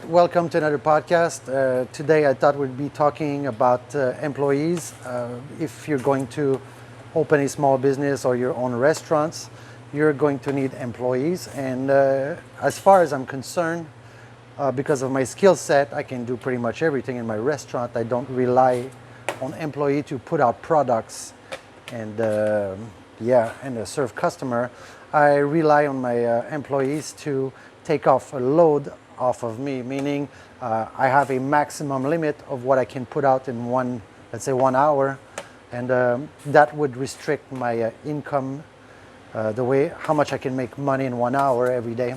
welcome to another podcast. Today I thought we'd be talking about employees. If you're going to open a small business or your own restaurants, you're going to need employees. And as far as I'm concerned, because of my skill set, I can do pretty much everything in my restaurant. I don't rely on employee to put out products and serve customer. I rely on my employees to take off a load off of me, meaning I have a maximum limit of what I can put out in let's say 1 hour, and that would restrict my income, how much I can make money in 1 hour every day.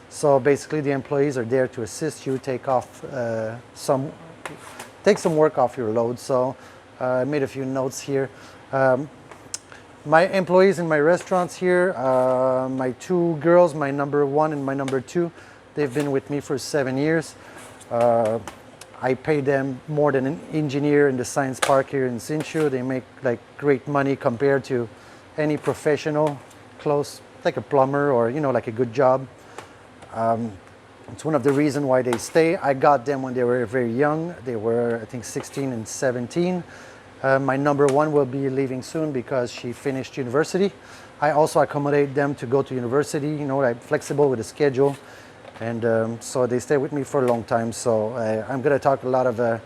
So basically the employees are there to assist you take some work off your load. So I made a few notes here. My employees in my restaurants here, my two girls, my number one and my number two, they've been with me for 7 years. I pay them more than an engineer in the science park here in Hsinchu. They make like great money compared to any professional, close, like a plumber or, like a good job. It's one of the reasons why they stay. I got them when they were very young. They were, I think, 16 and 17. My number one will be leaving soon because she finished university. I also accommodate them to go to university, I'm flexible with the schedule. And so they stay with me for a long time. So I'm going to talk a lot of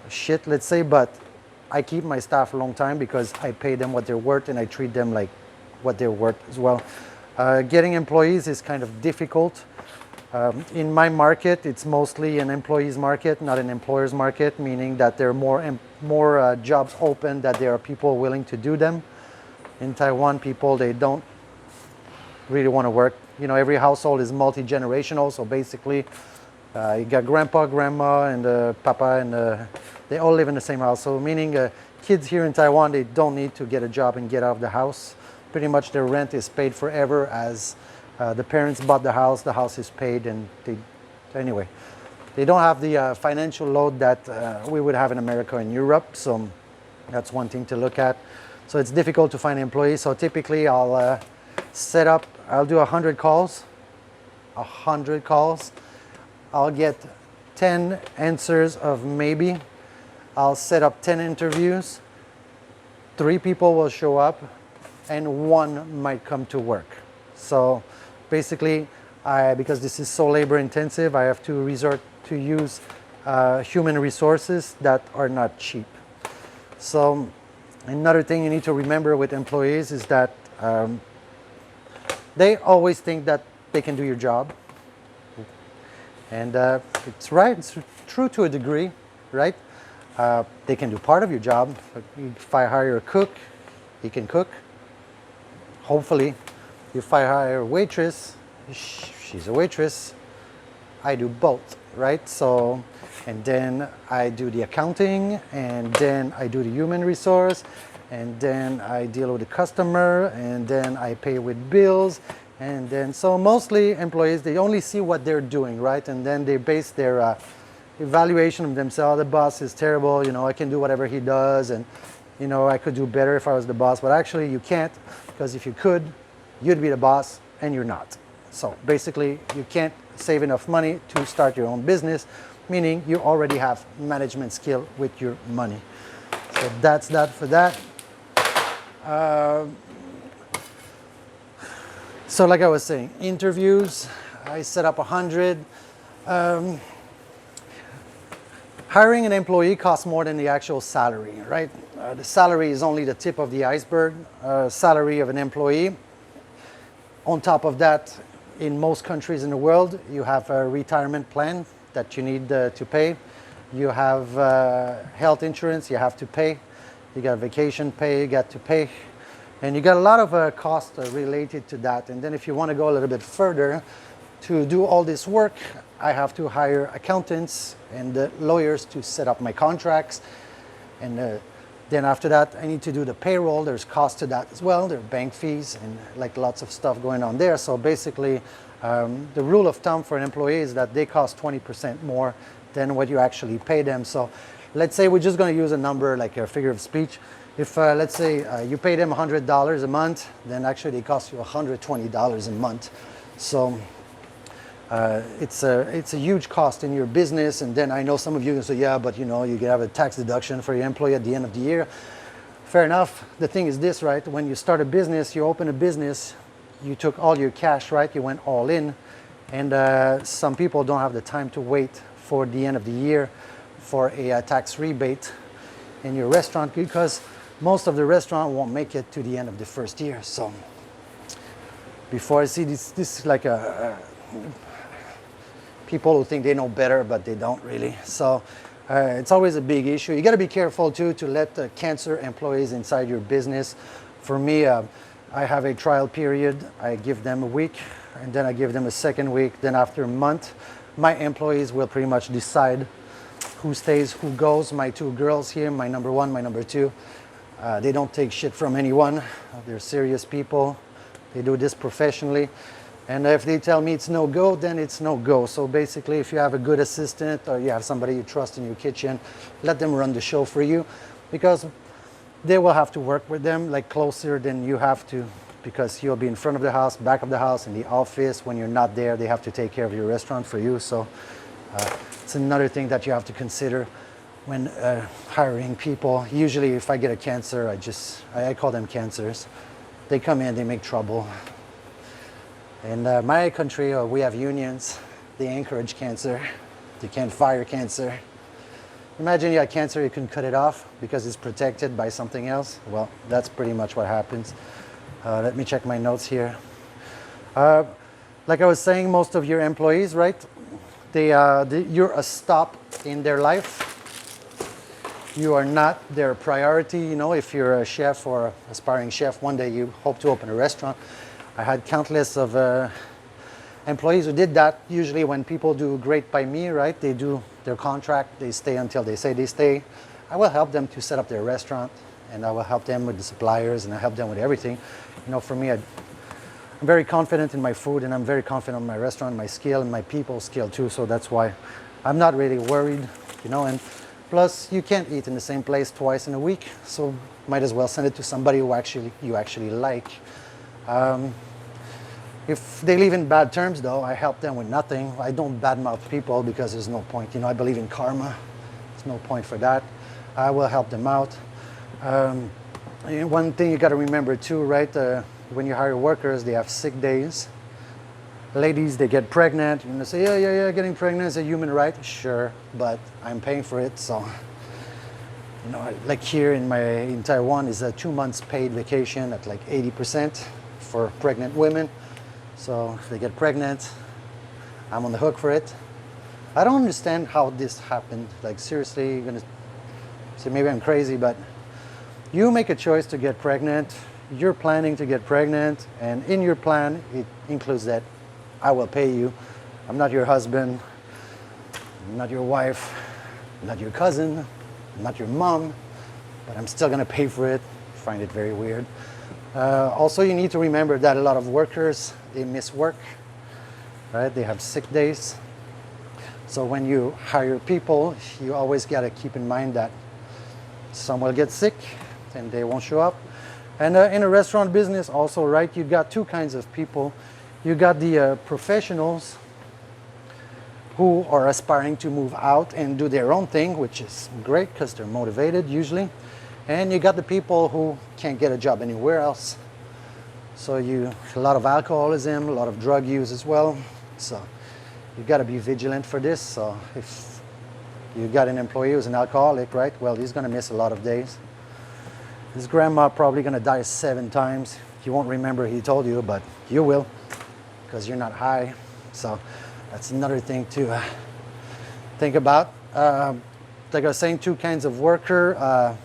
shit, let's say, but I keep my staff a long time because I pay them what they're worth and I treat them like what they're worth as well. Getting employees is kind of difficult. In my market, it's mostly an employees market, not an employers market, meaning that there are more jobs open, that there are people willing to do them. In Taiwan, they don't really want to work. Every household is multi-generational, so basically you got grandpa, grandma, and papa, and they all live in the same house. So meaning kids here in Taiwan, they don't need to get a job and get out of the house. Pretty much their rent is paid forever as the parents bought the house is paid, and they don't have the financial load that we would have in America and Europe, so that's one thing to look at. So it's difficult to find employees, so typically I'll do 100 calls. I'll get 10 answers of maybe. I'll set up 10 interviews. 3 people will show up, and 1 might come to work. So basically, because this is so labor intensive, I have to resort to use human resources that are not cheap. So another thing you need to remember with employees is that they always think that they can do your job. And it's right, it's true to a degree, right? They can do part of your job. If I hire a cook, he can cook. Hopefully. If I hire a waitress, she's a waitress. I do both, right? So, and then I do the accounting, and then I do the human resource, and then I deal with the customer, and then I pay with bills, and then, so mostly employees, they only see what they're doing, right? And then they base their evaluation of themselves. The boss is terrible, I can do whatever he does, and, I could do better if I was the boss, but actually you can't, because if you could, you'd be the boss, and you're not. So basically, you can't save enough money to start your own business, meaning you already have management skill with your money. So that's that for that. So like I was saying, interviews, I set up 100. Hiring an employee costs more than the actual salary, right? The salary is only the tip of the iceberg. Salary of an employee. On top of that, in most countries in the world, you have a retirement plan that you need to pay. You have health insurance you have to pay. You got vacation pay you got to pay. And you got a lot of costs related to that. And then if you want to go a little bit further, to do all this work, I have to hire accountants and lawyers to set up my contracts. And then after that, I need to do the payroll. There's cost to that as well. There are bank fees and like lots of stuff going on there. So basically, the rule of thumb for an employee is that they cost 20% more than what you actually pay them. So let's say we're just going to use a number like a figure of speech. If let's say you pay them $100 a month, then actually they cost you $120 a month. So It's a huge cost in your business. And then I know some of you say, yeah, but you know, you can have a tax deduction for your employee at the end of the year. Fair enough. The thing is this, right? When you start a business, you open a business, you took all your cash, right? You went all in. And some people don't have the time to wait for the end of the year for a tax rebate in your restaurant, because most of the restaurant won't make it to the end of the first year. So before I see this is like people who think they know better, but they don't really. So it's always a big issue. You got to be careful too to let cancer employees inside your business. For me, I have a trial period. I give them a week, and then I give them a second week. Then after a month, my employees will pretty much decide who stays, who goes. My two girls here, my number one, my number two, they don't take shit from anyone. They're serious people. They do this professionally. And if they tell me it's no go, then it's no go. So basically, if you have a good assistant or you have somebody you trust in your kitchen, let them run the show for you, because they will have to work with them like closer than you have to, because you'll be in front of the house, back of the house, in the office. When you're not there, they have to take care of your restaurant for you. So it's another thing that you have to consider when hiring people. Usually if I get a cancer, I call them cancers. They come in, they make trouble. In my country, we have unions. They encourage cancer. They can't fire cancer. Imagine you had cancer, you can cut it off because it's protected by something else. Well, that's pretty much what happens. Let me check my notes here. Like I was saying, most of your employees, right? You're a stop in their life. You are not their priority. You know, if you're a chef or aspiring chef, one day you hope to open a restaurant. I had countless of employees who did that. Usually when people do great by me, right, they do their contract, they stay until they say they stay. I will help them to set up their restaurant, and I will help them with the suppliers, and I help them with everything. You know, for me, I'm very confident in my food, and I'm very confident in my restaurant, my skill, and my people skill too. So that's why I'm not really worried, you know. And plus, you can't eat in the same place twice in a week, so might as well send it to somebody who you actually like. If they leave in bad terms, though, I help them with nothing. I don't badmouth people because there's no point. You know, I believe in karma. There's no point for that. I will help them out. One thing you got to remember too, right? When you hire workers, they have sick days. Ladies, they get pregnant. You know, say, yeah, getting pregnant is a human right. Sure, but I'm paying for it, so. You know, like here in Taiwan is a 2 months paid vacation at like 80% for pregnant women. So if they get pregnant, I'm on the hook for it. I don't understand how this happened. Like seriously, you're gonna say maybe I'm crazy, but you make a choice to get pregnant. You're planning to get pregnant, and in your plan, it includes that I will pay you. I'm not your husband, I'm not your wife, I'm not your cousin, I'm not your mom, but I'm still gonna pay for it. I find it very weird. Also, you need to remember that a lot of workers, they miss work, right? They have sick days. So when you hire people, you always got to keep in mind that some will get sick and they won't show up. And in a restaurant business also, right, you got two kinds of people. You got the professionals who are aspiring to move out and do their own thing, which is great because they're motivated usually. And you got the people who can't get a job anywhere else. So a lot of alcoholism, a lot of drug use as well. So you got to be vigilant for this. So if you got an employee who's an alcoholic, right? Well, he's going to miss a lot of days. His grandma probably going to die 7 times. You won't remember he told you, but you will, because you're not high. So that's another thing to think about. Like I was saying, 2 kinds of worker.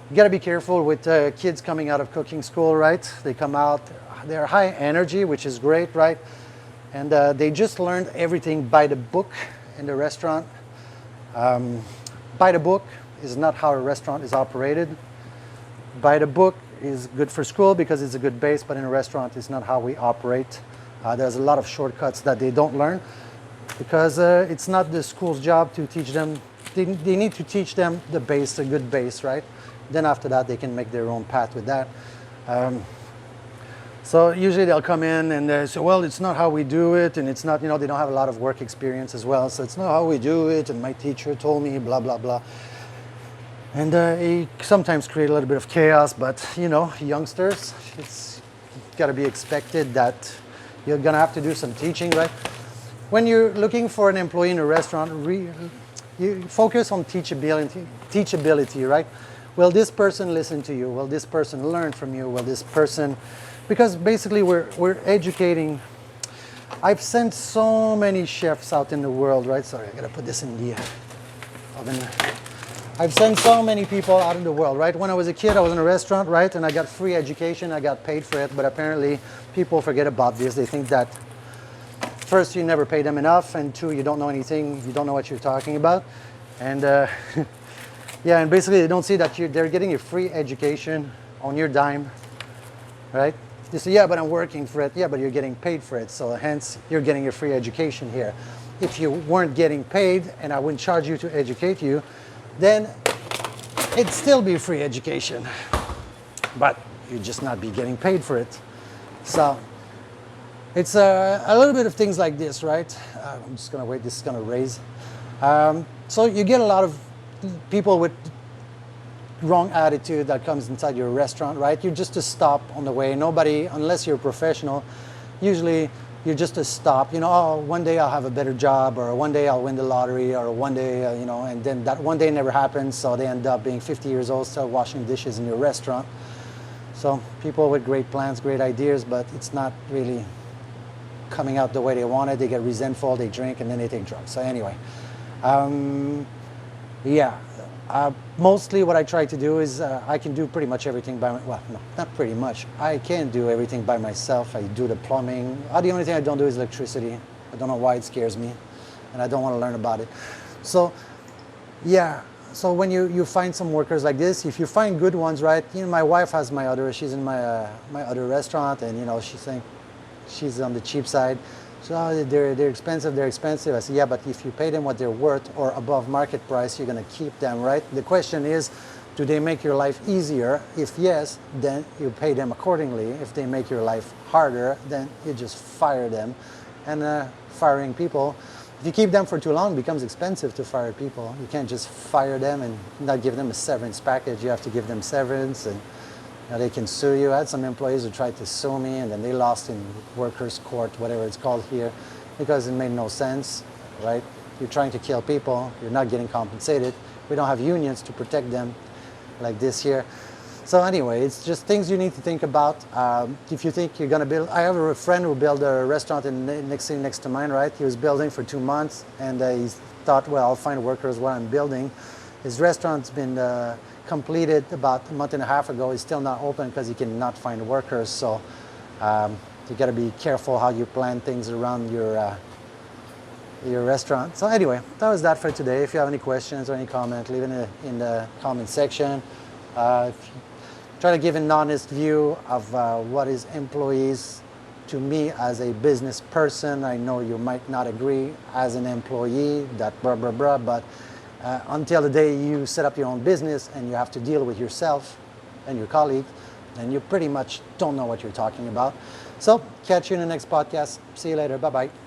You got to be careful with kids coming out of cooking school, right? They come out, they're high energy, which is great, right? And they just learned everything by the book in the restaurant. By the book is not how a restaurant is operated. By the book is good for school because it's a good base, but in a restaurant, it's not how we operate. There's a lot of shortcuts that they don't learn because it's not the school's job to teach them. They need to teach them the base, a good base, right? Then after that, they can make their own path with that. So usually they'll come in and they say, well, it's not how we do it, and it's not, they don't have a lot of work experience as well, so it's not how we do it, and my teacher told me, blah, blah, blah. And it sometimes create a little bit of chaos, but youngsters, it's got to be expected that you're gonna have to do some teaching, right? When you're looking for an employee in a restaurant, you focus on teachability, right? Will this person listen to you? Will this person learn from you? Will this person, because basically we're educating. I've sent so many chefs out in the world, right? Sorry, I gotta put this in the oven. I've sent so many people out in the world, right? When I was a kid, I was in a restaurant, right? And I got free education, I got paid for it, but apparently people forget about this. They think that first, you never pay them enough, and two, you don't know anything, you don't know what you're talking about. And yeah, and basically they don't see that they're getting a free education on your dime, right? They say, yeah, but I'm working for it. Yeah, but you're getting paid for it, so hence you're getting a free education here. If you weren't getting paid and I wouldn't charge you to educate you, then it'd still be free education, but you'd just not be getting paid for it. So it's a little bit of things like this, right? I'm just gonna wait, this is gonna raise. So you get a lot of people with wrong attitude that comes inside your restaurant, right? You're just a stop on the way. Nobody, unless you're a professional, usually you're just a stop. Oh, one day I'll have a better job, or one day I'll win the lottery, or one day, and then that one day never happens, so they end up being 50 years old still washing dishes in your restaurant. So people with great plans, great ideas, but it's not really coming out the way they want it. They get resentful, they drink, and then they take drugs. So anyway, yeah. Mostly what I try to do is I can do pretty much everything well, no, not pretty much. I can do everything by myself. I do the plumbing. The only thing I don't do is electricity. I don't know why it scares me, and I don't want to learn about it. So, yeah. So when you find some workers like this, if you find good ones, right? My wife has she's in my my other restaurant, and she's saying she's on the cheap side. So they're expensive, they're expensive. I said, yeah, but if you pay them what they're worth or above market price, you're gonna keep them, right? The question is, do they make your life easier? If yes, then you pay them accordingly. If they make your life harder, then you just fire them. And firing people, if you keep them for too long, it becomes expensive to fire people. You can't just fire them and not give them a severance package. You have to give them severance, and they can sue you. I had some employees who tried to sue me, and then they lost in workers' court, whatever it's called here, because it made no sense, right? You're trying to kill people, you're not getting compensated. We don't have unions to protect them like this here. So anyway, it's just things you need to think about. If you think you're gonna build, I have a friend who built a restaurant in the next city next to mine, right? He was building for 2 months, and he thought, well, I'll find workers while I'm building. His restaurant's been completed about a month and a half ago. It's still not open because he cannot find workers. So you got to be careful how you plan things around your restaurant. So anyway, that was that for today. If you have any questions or any comment, leave it in the comment section. Try to give an honest view of what is employees to me as a business person. I know you might not agree as an employee, that blah, blah, blah, but until the day you set up your own business and you have to deal with yourself and your colleague, then you pretty much don't know what you're talking about. So catch you in the next podcast. See you later. Bye-bye.